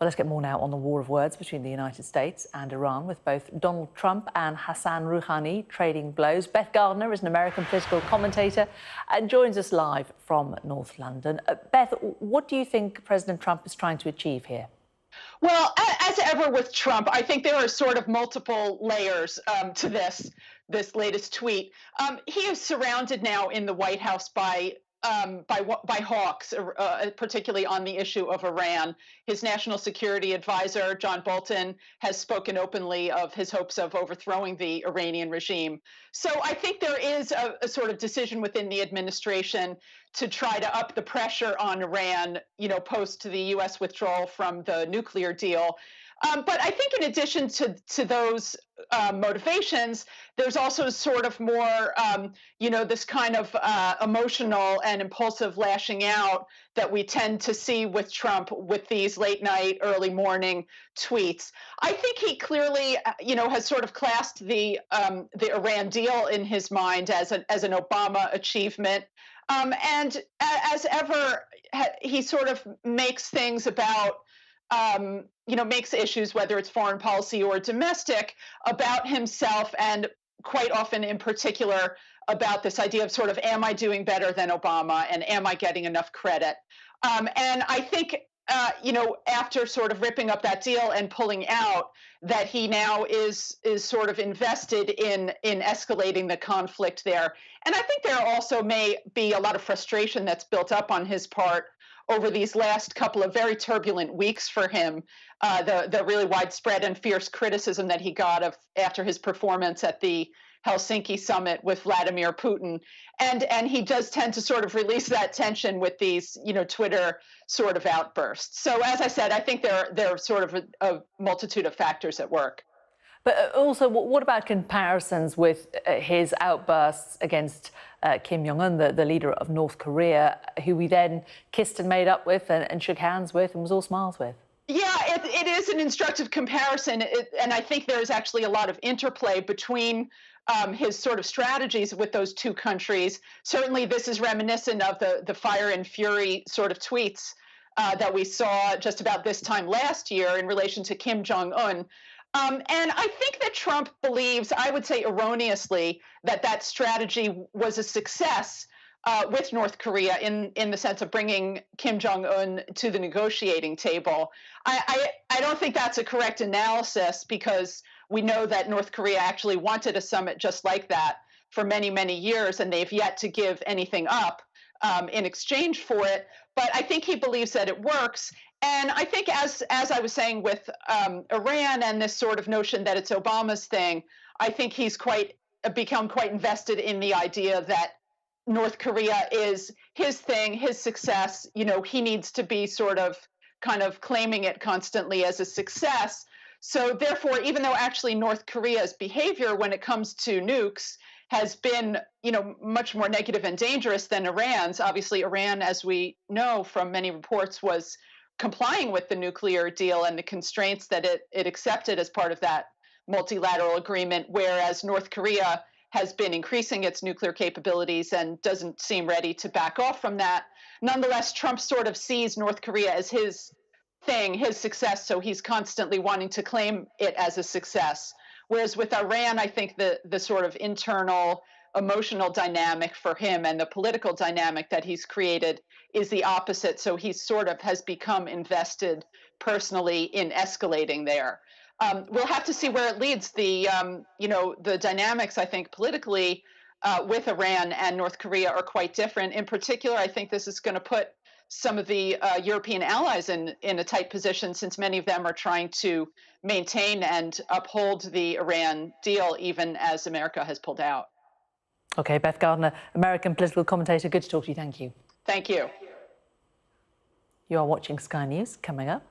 Well, let's get more now on the war of words between the United States and Iran, with both Donald Trump and Hassan Rouhani trading blows. Beth Gardner is an American political commentator and joins us live from North London. Beth, what do you think President Trump is trying to achieve here? Well, as ever with Trump, I think there are sort of multiple layers to this latest tweet. He is surrounded now in the White House by hawks, particularly on the issue of Iran. His national security advisor, John Bolton, has spoken openly of his hopes of overthrowing the Iranian regime. So I think there is a sort of decision within the administration to try to up the pressure on Iran, post the U.S. withdrawal from the nuclear deal. But I think in addition to those motivations, there's also sort of more, this kind of emotional and impulsive lashing out that we tend to see with Trump with these late night, early morning tweets. I think he clearly, has sort of classed the Iran deal in his mind as an Obama achievement. And as ever, he sort of makes things about makes issues, whether it's foreign policy or domestic, about himself, and quite often in particular about this idea of sort of, am I doing better than Obama, and am I getting enough credit? And I think, after sort of ripping up that deal and pulling out, that he now is sort of invested in escalating the conflict there. And I think there also may be a lot of frustration that's built up on his part over these last couple of very turbulent weeks for him, the really widespread and fierce criticism that he got after his performance at the Helsinki summit with Vladimir Putin. And he does tend to sort of release that tension with these, Twitter sort of outbursts. So as I said, I think there are sort of a multitude of factors at work. But also, what about comparisons with his outbursts against Kim Jong-un, the leader of North Korea, who he then kissed and made up with and shook hands with and was all smiles with? Yeah, it is an instructive comparison. And I think there's actually a lot of interplay between his sort of strategies with those two countries. Certainly, this is reminiscent of the fire and fury sort of tweets that we saw just about this time last year in relation to Kim Jong-un. And I think that Trump believes, I would say erroneously, that strategy was a success with North Korea in the sense of bringing Kim Jong-un to the negotiating table. I don't think that's a correct analysis, because we know that North Korea actually wanted a summit just like that for many, many years, and they've yet to give anything up in exchange for it. But I think he believes that it works. And I think, as I was saying with Iran and this sort of notion that it's Obama's thing, I think he's become quite invested in the idea that North Korea is his thing, his success. He needs to be sort of kind of claiming it constantly as a success. So therefore, even though actually North Korea's behavior when it comes to nukes has been, much more negative and dangerous than Iran's. Obviously, Iran, as we know from many reports, was complying with the nuclear deal and the constraints that it accepted as part of that multilateral agreement, whereas North Korea has been increasing its nuclear capabilities and doesn't seem ready to back off from that. Nonetheless, Trump sort of sees North Korea as his thing, his success, so he's constantly wanting to claim it as a success. Whereas with Iran, I think the sort of internal emotional dynamic for him and the political dynamic that he's created is the opposite. So he sort of has become invested personally in escalating there. We'll have to see where it leads. The dynamics, I think, politically with Iran and North Korea are quite different. In particular, I think this is going to put some of the European allies in a tight position, since many of them are trying to maintain and uphold the Iran deal, even as America has pulled out. OK, Beth Gardner, American political commentator. Good to talk to you. Thank you. Thank you. You are watching Sky News. Coming up.